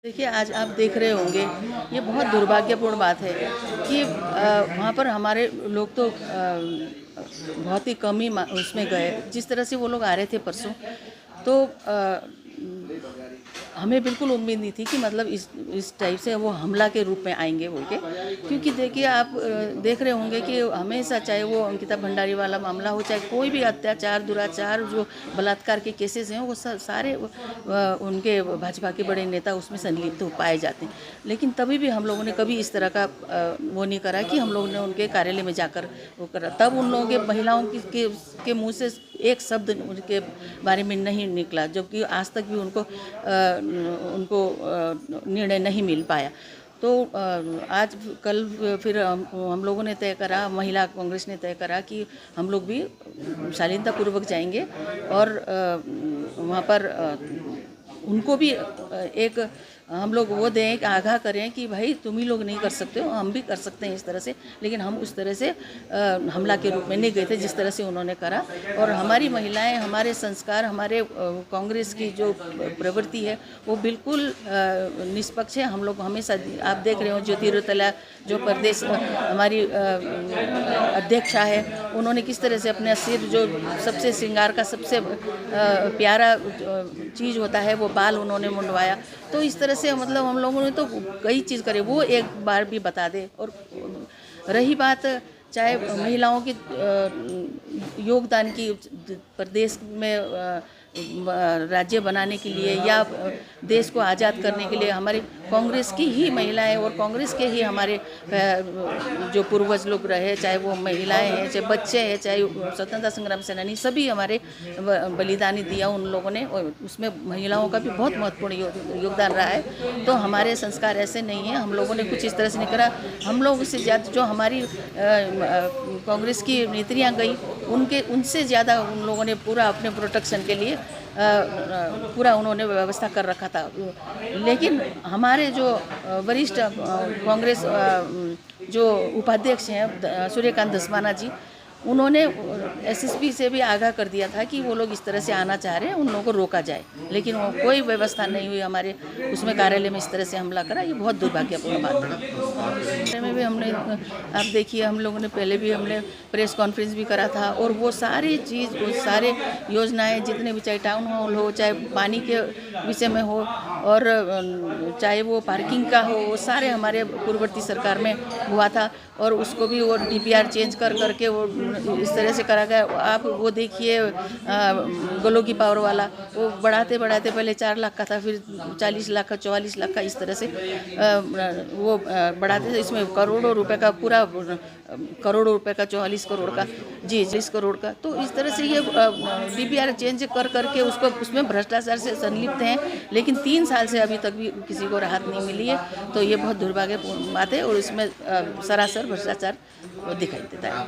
देखिए, आज आप देख रहे होंगे, ये बहुत दुर्भाग्यपूर्ण बात है कि वहाँ पर हमारे लोग तो बहुत ही कम ही उसमें गए। जिस तरह से वो लोग आ रहे थे परसों, तो हमें बिल्कुल उम्मीद नहीं थी कि मतलब इस टाइप से वो हमला के रूप में आएंगे बोल के। क्योंकि देखिए, आप देख रहे होंगे कि हमेशा, चाहे वो अंकिता भंडारी वाला मामला हो, चाहे कोई भी अत्याचार, दुराचार, जो बलात्कार के केसेस हैं, वो सारे उनके भाजपा के बड़े नेता उसमें संलिप्त पाए जाते हैं। लेकिन तभी भी हम लोगों ने कभी इस तरह का वो नहीं करा कि हम लोगों ने उनके कार्यालय में जाकर वो करा। तब उन लोगों के महिलाओं के मुँह से एक शब्द उनके बारे में नहीं निकला, जबकि आज तक भी उनको निर्णय नहीं मिल पाया। तो आज कल फिर हम लोगों ने तय करा, महिला कांग्रेस ने तय करा कि हम लोग भी शालीनतापूर्वक जाएंगे और वहाँ पर उनको भी एक हम लोग वो दें, आगाह करें कि भाई तुम ही लोग नहीं कर सकते हो, हम भी कर सकते हैं इस तरह से। लेकिन हम उस तरह से हमला के रूप में नहीं गए थे जिस तरह से उन्होंने करा। और हमारी महिलाएं, हमारे संस्कार, हमारे कांग्रेस की जो प्रवृत्ति है वो बिल्कुल निष्पक्ष है। हम लोग हमेशा, आप देख रहे हो, ज्योतिरुतला जो प्रदेश हमारी अध्यक्षा है, उन्होंने किस तरह से अपने सिर, जो सबसे श्रृंगार का सबसे प्यारा चीज़ होता है, वो बाल उन्होंने मुंडवाया। तो इस तरह से मतलब हम लोगों ने तो कई चीज़ करे, वो एक बार भी बता दे। और रही बात चाहे महिलाओं की योगदान की, प्रदेश में राज्य बनाने के लिए या देश को आज़ाद करने के लिए हमारे कांग्रेस की ही महिलाएं और कांग्रेस के ही हमारे जो पूर्वज लोग रहे, चाहे वो महिलाएं हैं, चाहे बच्चे हैं, चाहे स्वतंत्रता संग्राम सेनानी, सभी हमारे बलिदानी दिया उन लोगों ने। और उसमें महिलाओं का भी बहुत महत्वपूर्ण योगदान रहा है। तो हमारे संस्कार ऐसे नहीं हैं, हम लोगों ने कुछ इस तरह से नहीं करा। हम लोग उससे ज़्यादा जो हमारी कांग्रेस की नेत्रियाँ गई, उनसे ज़्यादा उन लोगों ने पूरा अपने प्रोटेक्शन के लिए पूरा उन्होंने व्यवस्था कर रखा था। लेकिन हमारे जो वरिष्ठ कांग्रेस जो उपाध्यक्ष हैं, सूर्यकांत धस्माना जी, उन्होंने एसएसपी से भी आगाह कर दिया था कि वो लोग इस तरह से आना चाह रहे हैं, उन लोगों को रोका जाए। लेकिन वो कोई व्यवस्था नहीं हुई, हमारे उसमें कार्यालय में इस तरह से हमला करा। ये बहुत दुर्भाग्यपूर्ण बात है। में भी हमने, आप देखिए, हम लोगों ने पहले भी हमने प्रेस कॉन्फ्रेंस भी करा था, और वो सारी चीज़, वो सारे योजनाएं जितने भी, चाहे टाउन हॉल हो, चाहे पानी के विषय में हो, और चाहे वो पार्किंग का हो, वो सारे हमारे पूर्ववर्ती सरकार में हुआ था। और उसको भी वो डीपीआर चेंज करके वो इस तरह से करा गया। आप वो देखिए, गलों की पावर वाला, वो बढ़ाते बढ़ाते पहले 4 लाख का था, फिर 40 लाख का, 44 लाख का, इस तरह से वो बढ़ाते थे। इसमें करोड़ों रुपए का, पूरा करोड़ों रुपए का, 44 करोड़ का, जी 40 करोड़ का। तो इस तरह से ये डीपीआर चेंज करके उसको, उसमें भ्रष्टाचार से संलिप्त हैं। लेकिन 3 साल से अभी तक भी किसी को राहत नहीं मिली है। तो ये बहुत दुर्भाग्यपूर्ण बात है, और इसमें सरासर भ्रष्टाचार दिखाई देता है।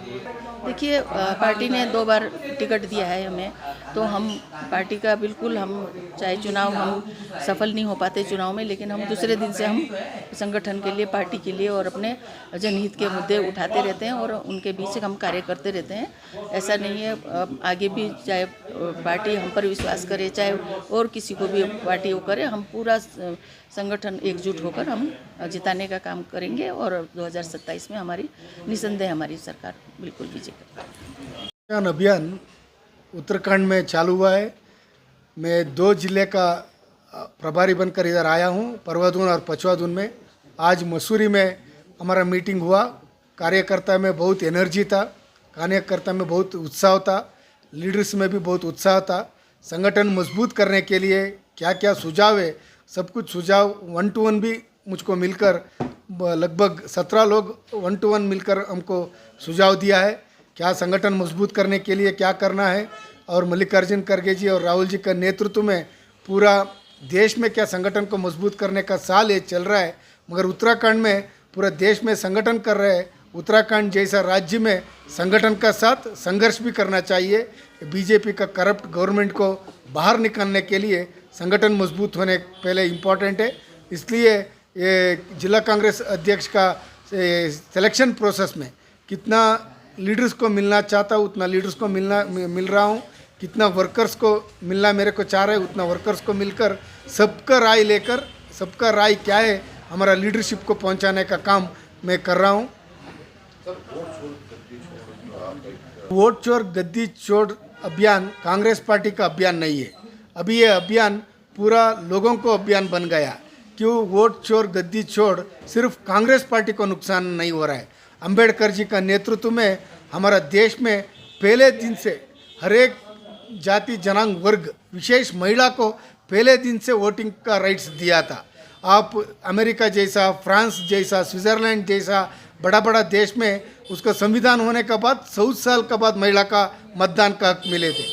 देखिए, पार्टी ने 2 बार टिकट दिया है हमें, तो हम पार्टी का बिल्कुल, हम चाहे चुनाव, हम सफल नहीं हो पाते चुनाव में, लेकिन हम दूसरे दिन से हम संगठन के लिए, पार्टी के लिए और अपने जनहित के मुद्दे उठाते रहते हैं, और उनके बीच हम कार्य करते रहते हैं। ऐसा नहीं है, आगे भी चाहे पार्टी हम पर विश्वास करे, चाहे और किसी को भी पार्टी वो करे, हम पूरा संगठन एकजुट होकर हम जिताने का काम करेंगे। और 2027 में हमारी निसंदेह हमारी सरकार बिल्कुल विजय करेगी। अभियान उत्तराखंड में चालू हुआ है। मैं 2 जिले का प्रभारी बनकर इधर आया हूँ, परवादून और पचवादून में। आज मसूरी में हमारा मीटिंग हुआ। कार्यकर्ता में बहुत एनर्जी था, कार्यकर्ता में बहुत उत्साह था, लीडर्स में भी बहुत उत्साह था। संगठन मजबूत करने के लिए क्या क्या सुझाव है, सब कुछ सुझाव 1 to 1 भी मुझको मिलकर, लगभग 17 लोग 1 to 1 मिलकर हमको सुझाव दिया है, क्या संगठन मजबूत करने के लिए क्या करना है। और मल्लिकार्जुन खड़गे जी और राहुल जी का नेतृत्व में पूरा देश में क्या संगठन को मजबूत करने का साल ये चल रहा है। मगर उत्तराखंड में पूरा देश में संगठन कर रहे हैं। उत्तराखंड जैसा राज्य में संगठन का साथ संघर्ष भी करना चाहिए। बीजेपी का करप्ट गवर्नमेंट को बाहर निकालने के लिए संगठन मजबूत होने पहले इम्पोर्टेंट है। इसलिए ये जिला कांग्रेस अध्यक्ष का सिलेक्शन प्रोसेस में कितना लीडर्स को मिलना चाहता हूँ उतना लीडर्स को मिल रहा हूँ, कितना वर्कर्स को मिलना मेरे को चाह रहे उतना वर्कर्स को मिलकर सबका राय लेकर सबका राय क्या है हमारा लीडरशिप को पहुंचाने का काम मैं कर रहा हूं। वोट चोर गद्दी चोर अभियान कांग्रेस पार्टी का अभियान नहीं है। अभी ये अभियान पूरा लोगों को अभियान बन गया। क्यों वोट चोर गद्दी चोर सिर्फ कांग्रेस पार्टी को नुकसान नहीं हो रहा है। अंबेडकर जी का नेतृत्व में हमारा देश में पहले दिन से हर एक जाति जनांग वर्ग विशेष महिला को पहले दिन से वोटिंग का राइट्स दिया था। आप अमेरिका जैसा, फ्रांस जैसा, स्विट्ज़रलैंड जैसा बड़ा बड़ा देश में उसका संविधान होने के बाद 100 साल के बाद महिला का मतदान का हक मिले थे,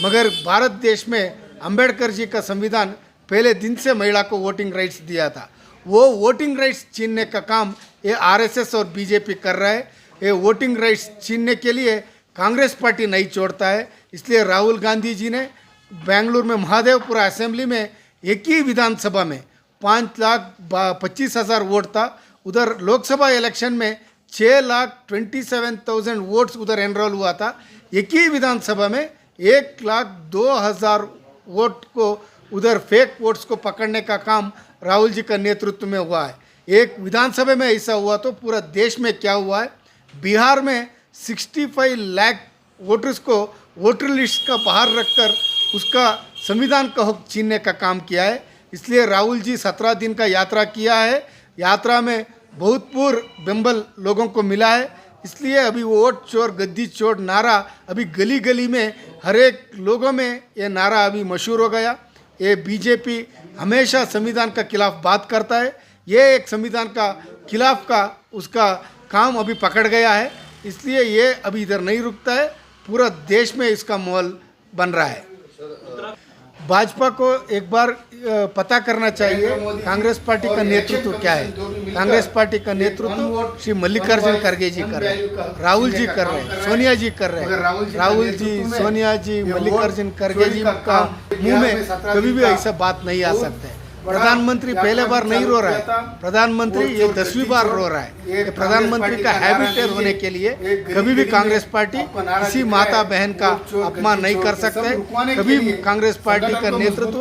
मगर भारत देश में अंबेडकर जी का संविधान पहले दिन से महिला को वोटिंग राइट्स दिया था। वो वोटिंग राइट्स छीनने का काम ये आरएसएस और बीजेपी कर रहा है। ये वोटिंग राइट्स छीनने के लिए कांग्रेस पार्टी नहीं छोड़ता है। इसलिए राहुल गांधी जी ने बेंगलुरु में महादेवपुरा असेंबली में एक ही विधानसभा में 5,25,000 वोट था। उधर लोकसभा इलेक्शन में 6,27,000 वोट्स उधर एनरोल हुआ था। एक ही विधानसभा में 1,02,000 वोट को उधर फेक वोट्स को पकड़ने का काम राहुल जी का नेतृत्व में हुआ है। एक विधानसभा में ऐसा हुआ तो पूरा देश में क्या हुआ है। बिहार में 65 लाख वोटर्स को वोटर लिस्ट का बाहर रखकर उसका संविधान का हक छीनने का काम किया है। इसलिए राहुल जी 17 दिन का यात्रा किया है। यात्रा में बहुत पूर्ण बेंबल लोगों को मिला है। इसलिए अभी वोट चोर गद्दी चोर नारा अभी गली गली में हर एक लोगों में ये नारा अभी मशहूर हो गया। ये बीजेपी हमेशा संविधान का खिलाफ बात करता है। ये एक संविधान का खिलाफ का उसका काम अभी पकड़ गया है। इसलिए ये अभी इधर नहीं रुकता है, पूरा देश में इसका माहौल बन रहा है। भाजपा को एक बार पता करना चाहिए कांग्रेस पार्टी का नेतृत्व क्या है। कांग्रेस पार्टी का नेतृत्व श्री मल्लिकार्जुन खड़गे जी कर रहे हैं, राहुल जी कर रहे हैं, सोनिया जी कर रहे हैं। राहुल जी, सोनिया जी, मल्लिकार्जुन खड़गे जी का मुंह में कभी भी ऐसा बात नहीं आ सकता है। प्रधानमंत्री पहले बार नहीं रो रहा है, प्रधानमंत्री ये 10वीं बार रो रहा है। ये प्रधानमंत्री का हैबिटेट होने के लिए कभी भी कांग्रेस पार्टी किसी माता बहन का अपमान नहीं कर सकता है। कभी कांग्रेस पार्टी का नेतृत्व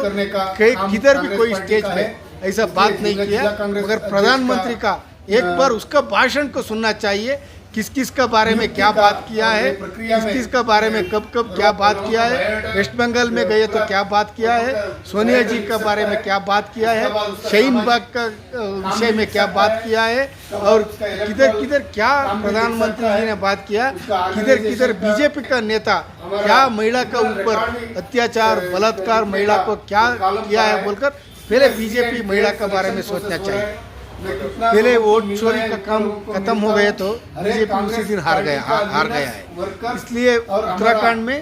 किधर भी कोई स्टेज पे ऐसा बात नहीं किया, मगर प्रधानमंत्री का एक बार उसका भाषण को सुनना चाहिए। किस किस का बारे में क्या बात किया है, किस किस का बारे में कब कब क्या बात किया है, वेस्ट बंगाल में गए तो क्या बात किया है, सोनिया जी के बारे में क्या बात किया है, शाहीन बाग का विषय में क्या बात किया है, और किधर किधर क्या प्रधानमंत्री जी ने बात किया, किधर किधर बीजेपी का नेता क्या महिला का ऊपर अत्याचार बलात्कार महिला को क्या किया है बोलकर पहले बीजेपी महिला के बारे में सोचना चाहिए। पहले वोट चोरी का काम खत्म हो गया तो बीजेपी उसी दिन हार गया है। इसलिए उत्तराखंड में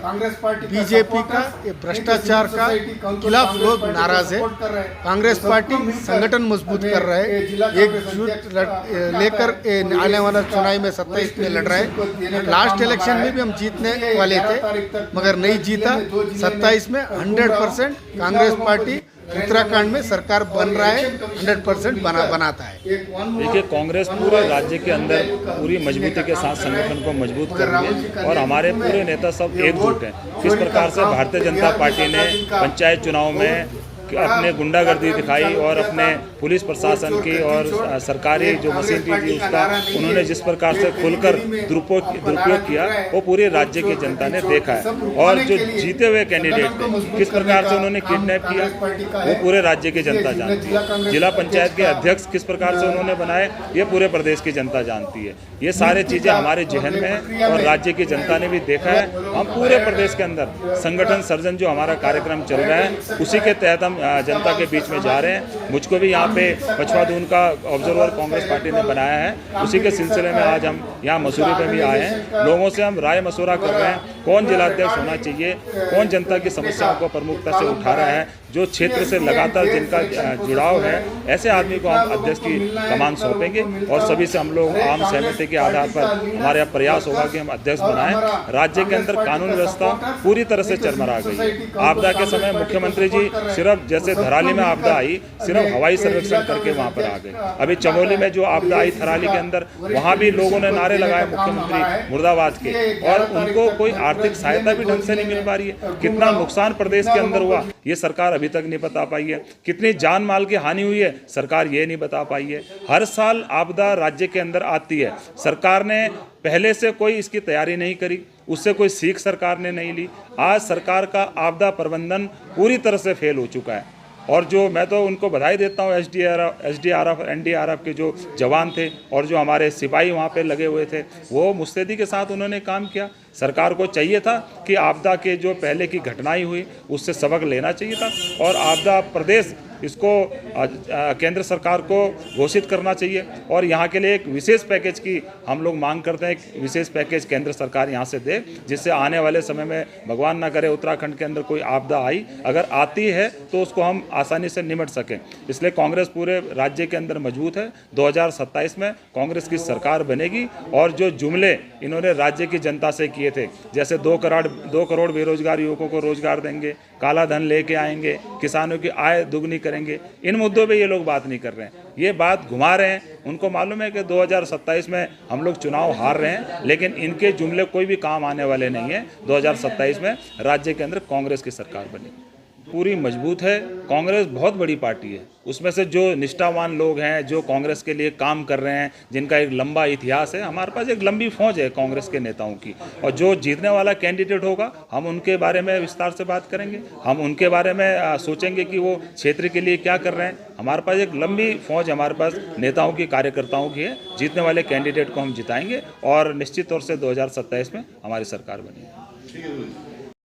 बीजेपी का ये भ्रष्टाचार का खिलाफ लोग नाराज है। कांग्रेस पार्टी संगठन मजबूत कर रहा है, एकजुट लेकर आने वाला चुनाव में 27 में लड़ रहा है। लास्ट इलेक्शन में भी हम जीतने वाले थे मगर नहीं जीता। 27 में 100% कांग्रेस पार्टी उत्तराखंड में सरकार बन रहा है, 100% बनाता है। देखिए, कांग्रेस पूरे राज्य के अंदर पूरी मजबूती के साथ संगठन को मजबूत कर रही है और हमारे पूरे नेता सब एकजुट हैं। किस प्रकार से भारतीय जनता पार्टी ने पंचायत चुनाव में अपने गुंडागर्दी दिखाई और अपने पुलिस प्रशासन की और सरकारी जो मशीनरी थी उसका उन्होंने जिस प्रकार से खुलकर दुरुपयोग किया वो पूरे राज्य की जनता ने देखा है। और जो जीते हुए कैंडिडेट थे किस प्रकार से उन्होंने किडनैप किया वो पूरे राज्य की जनता जानती है। जिला पंचायत के अध्यक्ष किस प्रकार से उन्होंने बनाए ये पूरे प्रदेश की जनता जानती है। ये सारी चीज़ें हमारे जहन में है और राज्य की जनता ने भी देखा है। हम पूरे प्रदेश के अंदर संगठन सर्जन जो हमारा कार्यक्रम चल रहा है उसी के तहत हम जनता के बीच में जा रहे हैं। मुझको भी यहाँ पे पछवादून का ऑब्जर्वर कांग्रेस पार्टी ने बनाया है, उसी के सिलसिले में आज हम यहाँ मसूरी पे भी आए हैं। लोगों से हम राय मशवरा कर रहे हैं कौन जिलाध्यक्ष होना चाहिए, कौन जनता की समस्याओं को प्रमुखता से उठा रहा है, जो क्षेत्र से लगातार जिनका जुड़ाव है ऐसे आदमी को हम अध्यक्ष की कमान सौंपेंगे और सभी से हम लोग आम सहमति के आधार पर हमारा प्रयास होगा कि हम अध्यक्ष बनाएं। राज्य के अंदर कानून व्यवस्था पूरी तरह से चरमरा गई है। आपदा के समय मुख्यमंत्री जी सिर्फ जैसे धराली में आपदा आई सिर्फ हवाई सर्वेक्षण करके वहां पर आ गए। अभी चमोली में जो आपदा आई थराली के अंदर वहां भी लोगों ने नारे लगाए मुख्यमंत्री मुर्दाबाद के और उनको कोई आर्थिक सहायता भी ढंग से नहीं मिल पा रही है। कितना नुकसान प्रदेश के अंदर हुआ ये सरकार अभी तक नहीं बता पाई है। कितनी जान माल की हानि हुई है सरकार ये नहीं बता पाई है। हर साल आपदा राज्य के अंदर आती है, सरकार ने पहले से कोई इसकी तैयारी नहीं करी, उससे कोई सीख सरकार ने नहीं ली। आज सरकार का आपदा प्रबंधन पूरी तरह से फेल हो चुका है। और जो मैं तो उनको बधाई देता हूँ एसडीआरएफ एनडीआरएफ के जो जवान थे और जो हमारे सिपाही वहाँ पे लगे हुए थे, वो मुस्तैदी के साथ उन्होंने काम किया। सरकार को चाहिए था कि आपदा के जो पहले की घटनाएं हुई उससे सबक लेना चाहिए था और आपदा प्रदेश इसको केंद्र सरकार को घोषित करना चाहिए और यहाँ के लिए एक विशेष पैकेज की हम लोग मांग करते हैं। एक विशेष पैकेज केंद्र सरकार यहाँ से दे, जिससे आने वाले समय में भगवान ना करे उत्तराखंड के अंदर कोई आपदा आई, अगर आती है तो उसको हम आसानी से निपट सकें। इसलिए कांग्रेस पूरे राज्य के अंदर मजबूत है। 2027 में कांग्रेस की सरकार बनेगी और जो जुमले इन्होंने राज्य की जनता से किए थे, जैसे 2 करोड़ बेरोजगार युवकों को रोजगार देंगे, काला धन लेके आएंगे, किसानों की आय दुगनी करेंगे, इन मुद्दों पे ये लोग बात नहीं कर रहे हैं, ये बात घुमा रहे हैं। उनको मालूम है कि 2027 में हम लोग चुनाव हार रहे हैं, लेकिन इनके जुमले कोई भी काम आने वाले नहीं है। 2027 में राज्य के अंदर कांग्रेस की सरकार बनेगी, पूरी मजबूत है। कांग्रेस बहुत बड़ी पार्टी है, उसमें से जो निष्ठावान लोग हैं, जो कांग्रेस के लिए काम कर रहे हैं, जिनका एक लंबा इतिहास है, हमारे पास एक लंबी फौज है कांग्रेस के नेताओं की। और जो जीतने वाला कैंडिडेट होगा हम उनके बारे में विस्तार से बात करेंगे, हम उनके बारे में सोचेंगे कि वो क्षेत्र के लिए क्या कर रहे हैं। हमारे पास एक लंबी फौज हमारे पास नेताओं की, कार्यकर्ताओं की है। जीतने वाले कैंडिडेट को हम जिताएंगे और निश्चित तौर से 2027 में हमारी सरकार बनेगी।